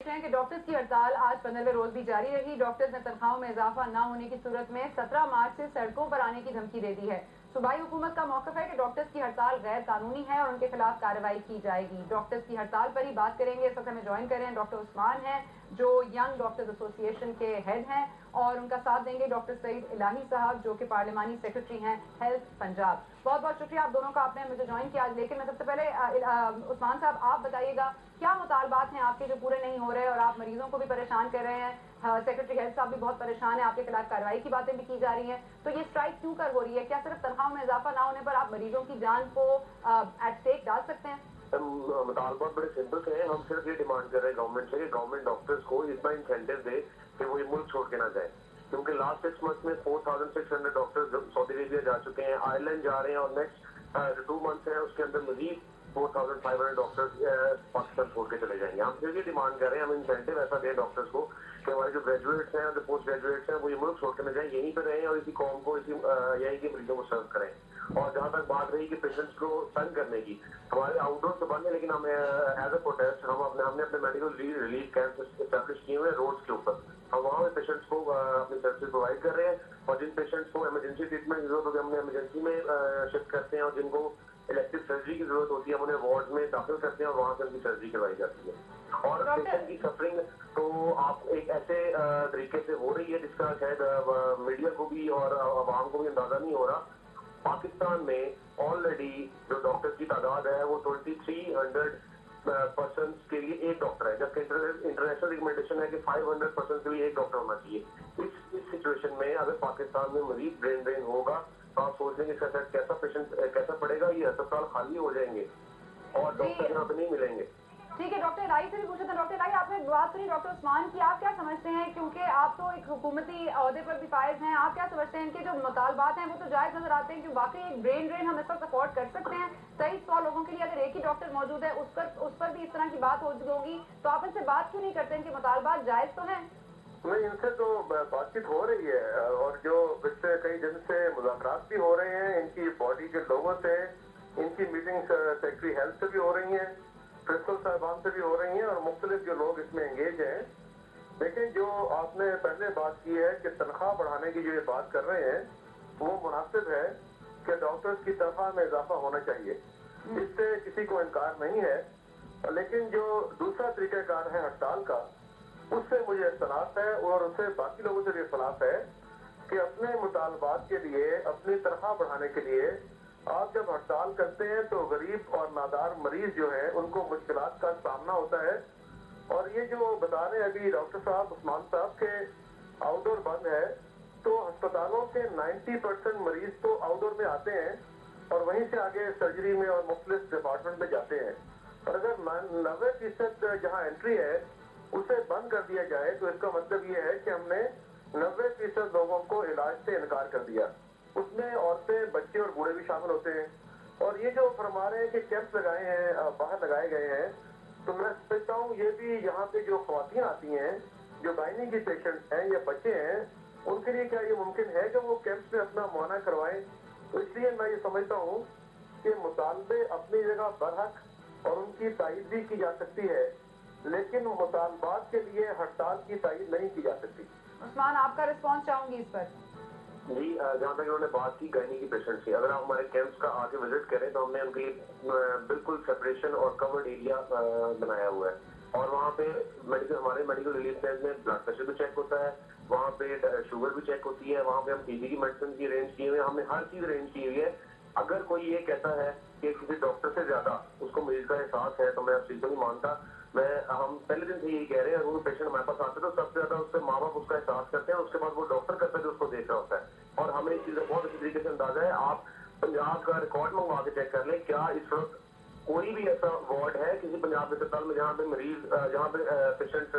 हैं कि डॉक्टर्स की हड़ताल आज 15वें रोज भी जारी रही। डॉक्टर्स ने तनख्वाहों में इजाफा न होने की सूरत में 17 मार्च से सड़कों पर आने की धमकी दे दी है। सूबाई हुकूमत का मौक़िफ़ है कि डॉक्टर्स की हड़ताल गैर कानूनी है और उनके खिलाफ कार्रवाई की जाएगी। डॉक्टर्स की हड़ताल पर ही बात करेंगे। इस वक्त हमें ज्वाइन कर रहे हैं डॉक्टर उस्मान हैं, जो यंग डॉक्टर्स एसोसिएशन के हेड हैं, और उनका साथ देंगे डॉक्टर सईद इलाही साहब, जो कि पार्लिमानी सेक्रेटरी हैं हेल्थ पंजाब। बहुत बहुत शुक्रिया आप दोनों का, आपने मुझे ज्वाइन किया। लेकिन मैं सबसे पहले उस्मान साहब, आप बताइएगा क्या मुतालबात हैं आपके जो पूरे नहीं हो रहे और आप मरीजों को भी परेशान कर रहे हैं। सेक्रेटरी हेल्थ साहब भी बहुत परेशान है, आपके खिलाफ कार्रवाई की बातें भी की जा रही हैं। तो ये स्ट्राइक क्यों कर हो रही है? क्या सिर्फ तनख्वाहों में इजाफा ना होने पर आप मरीजों की जान को एट स्टेक डाल सकते हैं? मुतालबात बड़े सिंपल से हैं। हम सिर्फ ये डिमांड कर रहे हैं गवर्नमेंट से कि गवर्नमेंट डॉक्टर्स को इतना इंसेंटिव दे कि वो ये मुल्क छोड़ के ना जाए, क्योंकि लास्ट 6 मंथ में 4600 डॉक्टर्स सऊदी अरेबिया जा चुके हैं, आयरलैंड जा रहे हैं, और नेक्स्ट 2 मंथ है उसके अंदर मजीद 4500 डॉक्टर्स पाकिस्तान छोड़ के चले जाएंगे। हम सिर्फ ये डिमांड कर रहे हैं, हम इंसेंटिव ऐसा दें डॉक्टर्स को कि हमारे जो ग्रेजुएट्स हैं, जो पोस्ट ग्रेजुएट्स हैं, वो ये मुल्क छोड़ के न जाए, यहीं पर रहें और इसी कौम को, इसी यहीं के मरीजों को सर्व करें। और जहाँ तक बात रही कि पेशेंट्स को तंग करने की, हमारे आउटडोर तो बंद है, लेकिन हम एज ए प्रोटेस्ट हमने अपने मेडिकल रिलीफ कैंप एस्टैब्लिश किए हुए हैं रोड्स के ऊपर। हम वहाँ पे पेशेंट्स को अपनी सर्विस प्रोवाइड कर रहे हैं, और जिन पेशेंट्स को इमरजेंसी ट्रीटमेंट की जरूरत होती है हमने इमरजेंसी में शिफ्ट करते हैं, और जिनको इलेक्टिव सर्जरी की जरूरत होती है हम उन्हें वार्ड में दाखिल करते हैं और वहाँ से उनकी सर्जरी करवाई जाती है। और पेशेंट की सफरिंग तो आप एक ऐसे तरीके से हो रही है जिसका शायद मीडिया को भी और आवाम को भी अंदाजा नहीं हो रहा। पाकिस्तान में ऑलरेडी जो डॉक्टर्स की तादाद है वो 2300 पर्सन के लिए एक डॉक्टर है, जबकि इंटरनेशनल रिकमेंडेशन है कि 500 पर्सन के लिए एक डॉक्टर होना चाहिए। इस सिचुएशन में अगर पाकिस्तान में मजीद ब्रेन ड्रेन होगा तो आप सोच लेंगे इसका कैसा पेशेंट कैसा पड़ेगा। ये अस्पताल खाली हो जाएंगे और डॉक्टर यहाँ पे नहीं मिलेंगे। ठीक है, डॉक्टर इलाही से भी पूछा था। डॉक्टर इलाही, आपने बात सुनी डॉक्टर उस्मान की, आप क्या समझते हैं, क्योंकि आप तो एक हुकूमती अहदे पर भी फायज हैं, आप क्या समझते हैं इनके जो मुतालबात हैं वो तो जायज नजर आते हैं कि वाकई एक ब्रेन ड्रेन हम इस वक्त अफोर्ड कर सकते हैं? 2300 लोगों के लिए अगर एक ही डॉक्टर मौजूद है उस पर भी इस तरह की बात होगी, तो आप इनसे बात क्यों नहीं करते? इनके मुतालबात जायज तो हैं? नहीं, इनसे तो बातचीत हो रही है, और जो इससे कई दिन से मुज़ाकरात भी हो रहे हैं इनकी बॉडी के लोगों से। इनकी मीटिंग सेक्रेटरी हेल्थ से भी हो रही हैं, प्रिंसिपल साहबान से भी हो रही हैं, और मुख्तलिफ जो लोग इसमें एंगेज हैं। लेकिन जो आपने पहले बात की है कि तनख्वाह बढ़ाने की जो ये बात कर रहे हैं, वो मुनासिब है कि डॉक्टर्स की तनख्वाह में इजाफा होना चाहिए, इससे किसी को इनकार नहीं है। लेकिन जो दूसरा तरीक़ाकार है हड़ताल का, उससे मुझे इख्तलाफ है, और उससे बाकी लोगों से भी इख्तलाफ है कि अपने मुतालबात के लिए, अपनी तनख्वाह बढ़ाने के लिए आप जब हड़ताल करते हैं तो गरीब और नादार मरीज जो है उनको मुश्किलात का सामना होता है। और ये जो बता रहे हैं अभी डॉक्टर साहब उस्मान साहब के आउटडोर बंद है, तो अस्पतालों के 90% मरीज तो आउटडोर में आते हैं और वहीं से आगे सर्जरी में और मुख्तलिफ डिपार्टमेंट में जाते हैं। और अगर 90% जहाँ एंट्री है उसे बंद कर दिया जाए तो इसका मतलब ये है कि हमने 90% लोगों को इलाज से इनकार कर दिया। उसमें औरतें, बच्चे और बूढ़े भी शामिल होते हैं। और ये जो फरमा रहे हैं कि कैंप लगाए हैं, बाहर लगाए गए हैं, तो मैं समझता हूँ ये भी यहाँ पे जो ख्वातीन आती हैं, जो गायनी की पेशेंट हैं या बच्चे हैं, उनके लिए क्या ये मुमकिन है कि वो कैंप्स में अपना मुआयना करवाएं? तो इसलिए मैं ये समझता हूँ कि मुतालबे अपनी जगह बरहक और उनकी तायीद भी की जा सकती है, लेकिन मुतालबात के लिए हड़ताल की तायीद नहीं की जा सकती। उस्मान, आपका रिस्पॉन्स चाहूंगी इस पर। जी, जहाँ तक इन्होंने बात की गायनी की पेशेंट की, अगर आप हमारे कैंप्स का आके विजिट करें तो हमने उनके लिए बिल्कुल सेपरेशन और कवर्ड एरिया बनाया हुआ है, और वहाँ पे हमारे मेडिकल रिलीफ सेंटर में ब्लड प्रेशर भी चेक होता है, वहाँ पे शुगर भी चेक होती है, वहाँ पे हम टीबी की मेडिसिन की अरेंज किए हुए हैं, हमने हर चीज अरेंज की हुई है। अगर कोई ये कहता है कि किसी डॉक्टर से ज्यादा उसको मरीज का एहसास है तो मैं उस चीज को नहीं मानता। हम पहले दिन से यही कह रहे हैं, अगर पेशेंट हमारे पास आते हैं तो सबसे ज्यादा उससे माँ बाप उसका एहसास करते हैं, उसके बाद वो डॉक्टर करता है जो उसको देख रहा होता है। और हमें इस चीज का बहुत अच्छी तरीके से अंदाजा है। आप पंजाब का रिकॉर्ड मंगवा के चेक कर लें, क्या इस वक्त कोई भी ऐसा वार्ड है किसी पंजाब के अस्पताल में जहाँ पे मरीज, जहाँ पे पेशेंट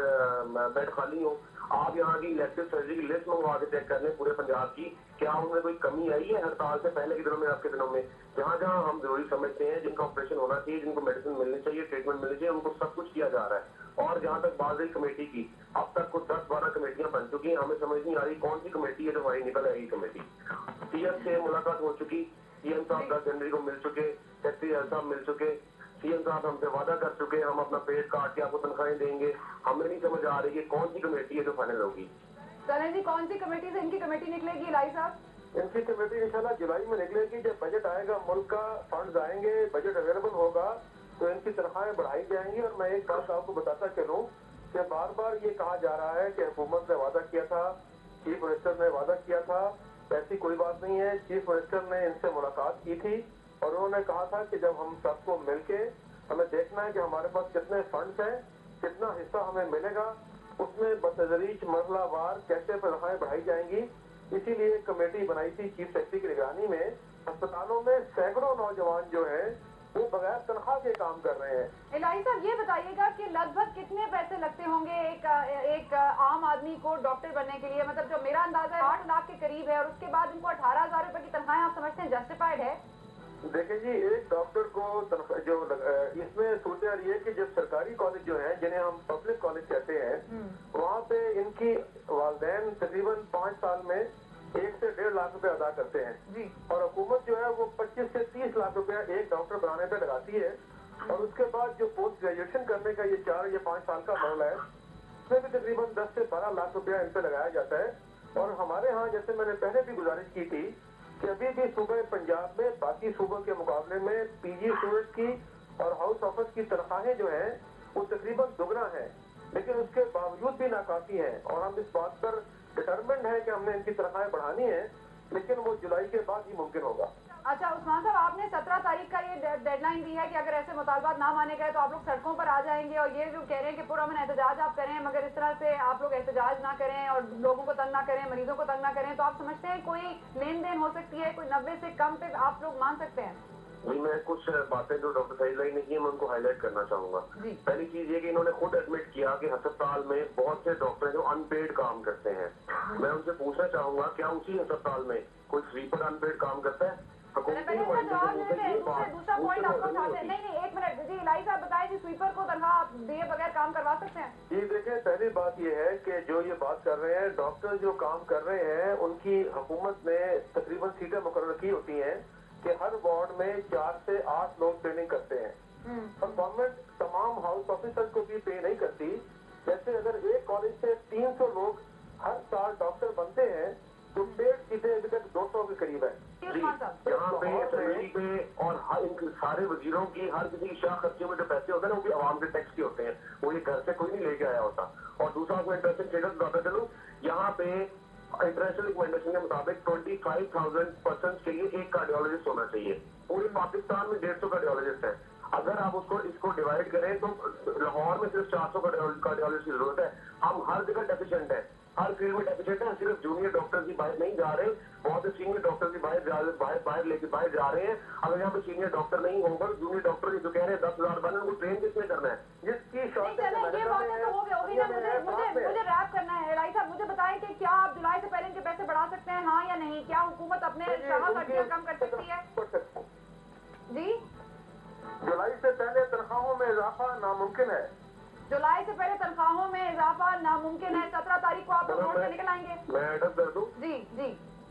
बेड खाली हो? आप यहाँ की इलेक्टिव सर्जरी की लिस्ट मंगवा के चेक कर लें पूरे पंजाब की, क्या उनमें कोई कमी आई है हड़ताल से पहले के दिनों में, आपके दिनों में? जहाँ जहाँ हम जरूरी समझते हैं, जिनका ऑपरेशन होना चाहिए, जिनको मेडिसिन मिलनी चाहिए, ट्रीटमेंट मिलनी चाहिए, उनको सब कुछ किया जा रहा है। और जहाँ तक बात रही कमेटी की, अब तक कुछ 10-12 कमेटियां बन चुकी हैं, हमें समझ नहीं आ रही कौन सी कमेटी है जो हमारी निकल आएगी कमेटी। सीएम से मुलाकात हो चुकी, सीएम साहब 10 जनवरी को मिल चुके, सेक्रेटरी साहब मिल चुके, सीएम साहब हमसे वादा कर चुके हैं, हम अपना पेट काट के आपको तनख्वाहें देंगे। हमें नहीं समझ आ रही है कौन सी कमेटी है जो फाइनल होगी। सलेम जी, कौन सी कमेटी से इनकी कमेटी निकलेगी इलाही साहब? इनकी कमेटी इंशाल्लाह जुलाई में निकलेगी। जब बजट आएगा, मुल्क का फंड्स आएंगे, बजट अवेलेबल होगा तो इनकी तनख्वाहें बढ़ाई जाएंगी। और मैं एक बात आपको बताता चलूँ कि बार बार ये कहा जा रहा है कि हुकूमत ने वादा किया था, चीफ मिनिस्टर ने वादा किया था। ऐसी कोई बात नहीं है। चीफ मिनिस्टर ने इनसे मुलाकात की थी और उन्होंने कहा था कि जब हम सबको मिलके हमें देखना है कि हमारे पास कितने फंड्स हैं, कितना हिस्सा हमें मिलेगा, उसमें बतदरीज मरहलावार कैसे तनख्वाहें बढ़ाई जाएंगी। इसीलिए एक कमेटी बनाई थी चीफ सेक्रेटरी की निगरानी में। अस्पतालों में सैकड़ों नौजवान जो है वो बगैर तनख्वाह के काम कर रहे हैं। इलाही साहब, ये बताइएगा कि लगभग कितने पैसे लगते होंगे एक आम आदमी को डॉक्टर बनने के लिए? मतलब जो मेरा अंदाजा है 8 लाख के करीब है, और उसके बाद इनको 18,000 रुपए की तनख्वाहें आप समझते हैं जस्टिफाइड है? देखिए जी, एक डॉक्टर को जो इसमें सूरत ये है कि जब सरकारी कॉलेज जो है, जिन्हें हम पब्लिक कॉलेज कहते हैं, वहाँ पे इनकी वालिदैन तकरीबन 5 साल में 1 से 1.5 लाख रुपए अदा करते हैं जी। और हुकूमत जो है वो 25 से 30 लाख रुपया एक डॉक्टर बनाने पे लगाती है। और उसके बाद जो पोस्ट ग्रेजुएशन करने का ये 4 या 5 साल का मरला है, उसमें भी तकरीबन 10 से 12 लाख रुपया इन पे लगाया जाता है। और हमारे यहाँ, जैसे मैंने पहले भी गुजारिश की थी कि अभी भी सूबे पंजाब में बाकी सूबों के मुकाबले में पीजी स्टूडेंट की और हाउस ऑफिस की तनख्वाहें जो है वो तकरीबन दुगना है, लेकिन उसके बावजूद भी नाकाफी है। और हम इस बात पर डिटरमिन्ड है कि हमने इनकी तनख्वाहें बढ़ानी है, लेकिन वो जुलाई के बाद ही मुमकिन होगा। अच्छा उस्मान साहब, आपने 17 तारीख का ये डेडलाइन दी है कि अगर ऐसे मुतालबात ना माने गए तो आप लोग सड़कों पर आ जाएंगे, और ये जो कह रहे हैं कि पुरअमन एहतजाज आप करें, मगर इस तरह से आप लोग एहतजाज ना करें और लोगों को तंग ना करें, मरीजों को तंग ना करें, तो आप समझते हैं कोई लेन देन हो सकती है, कोई 90 से कम पे आप लोग मान सकते हैं? जी, मैं कुछ बातें जो डॉक्टर सईद ने की है मैं उनको हाईलाइट करना चाहूंगा। जी। पहली चीज ये कि इन्होंने खुद एडमिट किया कि अस्पताल में बहुत से डॉक्टर हैं जो अनपेड काम करते हैं। मैं उनसे पूछना चाहूंगा, क्या उसी अस्पताल में कोई स्वीपर अनपेड काम करता है? दूसरा पॉइंट आपको उठाते हैं। नहीं, एक मिनट जी, इलाही साहब बताएं कि स्वीपर को तनख्वाह दिए बगैर काम करवा सकते हैं? जी देखिए, पहली बात ये है कि जो ये बात कर रहे हैं, डॉक्टर जो काम कर रहे हैं उनकी हुकूमत ने तकरीबन सीटें मुकर्रर की होती हैं कि हर वार्ड में 4 से 8 लोग ट्रेनिंग करते हैं। और गवर्नमेंट तमाम हाउस ऑफिसर्स को भी पे नहीं करती। जैसे अगर एक कॉलेज से 300 लोग हर साल डॉक्टर बनते हैं तो पेड सीटें अभी तक 200 के करीब है। यहाँ पे असेंबली पे और हर इन सारे वजीरों की हर किसी की शाह खर्चे में जो पैसे होते हैं ना, वो भी आवाम के टैक्स के होते हैं, वो ये घर से कोई नहीं लेके आया होता। और दूसरा आपको इंटरेस्टिंग स्टेटस बताता चलूं, यहाँ पे इंटरनेशनल रिकमेंडेशन के मुताबिक 25,000 पर्सन के लिए एक कार्डियोलॉजिस्ट होना चाहिए। पूरे पाकिस्तान में 150 कार्डियोलॉजिस्ट है। अगर आप इसको डिवाइड करें तो लाहौर में सिर्फ 400 कार्डियोलॉजिस्ट की जरूरत है। हम हर जगह डेफिशिएंट है, हर फील्ड में डेफिशिएंट है। सिर्फ जूनियर डॉक्टर्स ही बाहर नहीं जा रहे, बहुत से सीनियर डॉक्टर्स भी बाहर जा रहे हैं। अगर यहाँ पे सीनियर डॉक्टर नहीं होगा, जूनियर डॉक्टर जो कह रहे हैं 10,000 बने, उनको ट्रेन किसने करना है? जिसकी मुझे रैप करना है। इलाही साहब, मुझे बताएं कि क्या आप जुलाई से पहले इनके पैसे बढ़ा सकते हैं, हाँ या नहीं? क्या हुकूमत अपने शाह खर्चियाँ कम कर सकती है? जी, जुलाई से पहले तनख्वाहों में इजाफा नामुमकिन है। जुलाई से पहले तनख्वाहों में इजाफा नामुमकिन है। 17 तारीख को आप लोग रोड पे निकल आएंगे? मैं एडप कर दूं? जी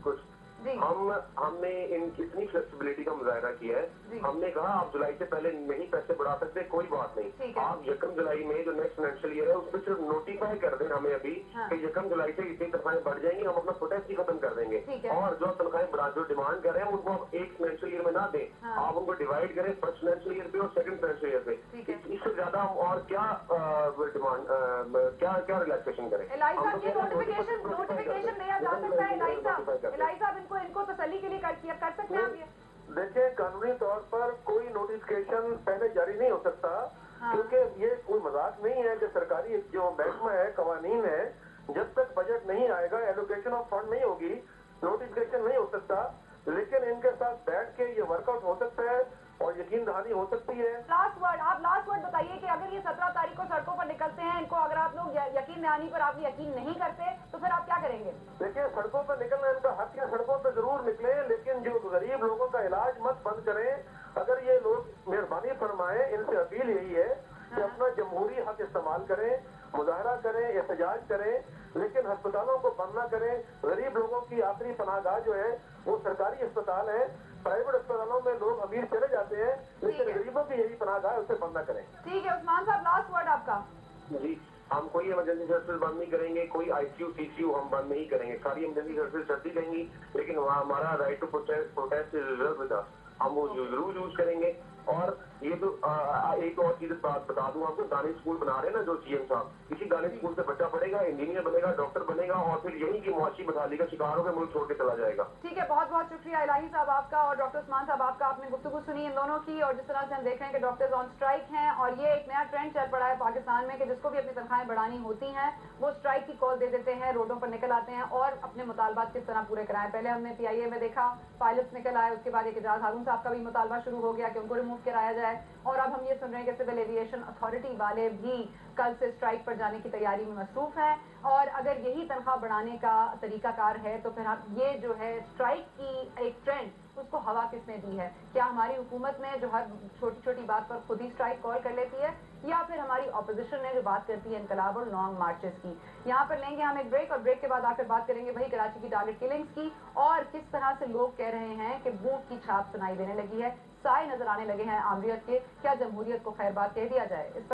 कुछ जी। हमने इतनी फ्लेक्सिबिलिटी का मुजाहरा किया है। हमने कहा आप जुलाई से पहले नहीं पैसे बढ़ा सकते, कोई बात नहीं, आप 1 जुलाई में जो नेक्स्ट फाइनेंशियल ईयर है उसमें सिर्फ नोटिफाई कर दें हमें अभी कि 1 जुलाई से इतनी तनख्वाहें बढ़ जाएंगी, हम अपना प्रोटेस्ट ही खत्म कर देंगे। और जो तनख्वाहें बढ़ा जो डिमांड कर रहे हैं उनको आप एक फाइनेंशियल ईयर में ना दें, आप उनको डिवाइड करें फर्स्ट फाइनेंशियल ईयर पे और सेकंड फाइनेंशियल ईयर पे। इससे ज्यादा हम और क्या डिमांड क्या रिलैक्सेशन करें? नोटिफिकेशन दिया जा सकता है इलाही साहब, इनको तसल्ली के लिए कर सकते हैं आप ये? देखिए, कानूनी तौर पर कोई नोटिफिकेशन पहले जारी नहीं हो सकता, क्योंकि ये कोई मजाक नहीं है कि सरकारी जो महकमा है, कवानीन है, जब तक बजट नहीं आएगा, एलोकेशन ऑफ फंड नहीं होगी, नोटिफिकेशन नहीं हो सकता। लेकिन इनके साथ बैठ के ये वर्कआउट हो सकता है और यकीन दहानी हो सकती है। लास्ट वर्ड बताइए कि अगर ये 17 तारीख को सड़कों पर निकलते हैं, इनको अगर आप लोग यकीन दहानी पर आप यकीन नहीं करते तो फिर आप क्या करेंगे? देखिए, सड़कों पर निकलना इनका हक है, सड़कों पर जरूर निकले, लेकिन जो गरीब लोगों का इलाज मत बंद करें। अगर ये लोग मेहरबानी फरमाएं, इनसे अपील यही है कि अपना जमहूरी हक इस्तेमाल करें, मुजाहरा करें, احتجاج کریں لیکن ہسپتالوں کو بند نہ کریں. غریب لوگوں کی آخری پناہ گاہ جو ہے وہ سرکاری اسپتال ہے. پرائیویٹ اسپتالوں میں لوگ امیر چلے جاتے ہیں لیکن غریبوں کی یہی پناہ گاہ ہے, اسے بند نہ کریں. ٹھیک ہے عثمان صاحب, لاسٹ ورڈ آپ کا. جی, ہم کوئی ایمرجنسی سروسز بند نہیں کریں گے, کوئی آئی سی یو سی سی یو ہم بند نہیں کریں گے, ساری ایمرجنسی سروسز چلتی رہیں گی, لیکن وہاں ہمارا رائٹ ٹو پروٹیسٹ ریزرو تھا, ہم وہ ضرور یوز کریں گے. اور یہ تو ایک اور چیز بتا دوں آپ کو, دانش اسکول بنا رہے ہیں نا جو سی ایم صاحب, اسی دانش اسکول سے بچہ پڑھے گا, انجینئر بنے گا, ڈاکٹر بنے گا, اور پھر یہی کی معاشی بدحالی کا شکار ہو کے ملک چھوڑ کے چلا جائے گا. ٹھیک ہے, بہت بہت شکریہ الہی صاحب آپ کا اور ڈاکٹر عثمان صاحب آپ کا. آپ نے گفتگو سنی ان دونوں کی, اور جس طرح سے ہم دیکھ رہے ہیں کہ ڈاکٹرز آن اسٹرائک ہیں, اور یہ ایک نیا ٹرینڈ چل پڑا ہے پاکستان میں کہ جس کو بھی اپنی تنخواہیں بڑھانی ہوتی ہیں وہ اسٹرائک کی کال دے دیتے ہیں, روڈوں پر نکل آتے ہیں اور اپنے مطالبات کس طرح پورے کرائیں. پہلے ہم نے پی آئی اے میں دیکھا پائلٹس نکل آئے, اس کے بعد ایک اعجاز ہارون صاحب کا بھی مطالبہ شروع ہو گیا کہ ان کو ریموو کرایا جائے, اور اب ہم یہ سن رہے ہیں کہ سول ایویشن اتھارٹی والے بھی کل سے اسٹرائک پر جانے کی تیاری میں مصروف ہیں. اور اگر یہی تنخواہ بڑھانے کا طریقہ کار ہے تو پھر یہ جو ہے اسٹرائک کی ایک ٹرینڈ اس کو ہوا کس نے دی ہے؟ کیا ہماری حکومت نے جو ہر چھوٹی چھوٹی بات پر خود ہی اسٹرائک کال کر لیتی ہے, یا پھر ہماری اپوزیشن نے جو بات کرتی ہے انقلاب اور لانگ مارچز کی؟ یہاں پر لیں گے ہم ایک بریک, اور بریک کے بعد آ کر بات کریں گے وہی کراچی کی ٹارگٹ کلنگز کی, اور کس طرح سے لوگ کہہ رہے ہیں کہ بوٹ کی چھاپ سنائی دینے لگی ہے, سائے نظر آنے لگے ہیں آمریت کے. کیا جمہوریت کو خیر بات کہہ دیا جائے؟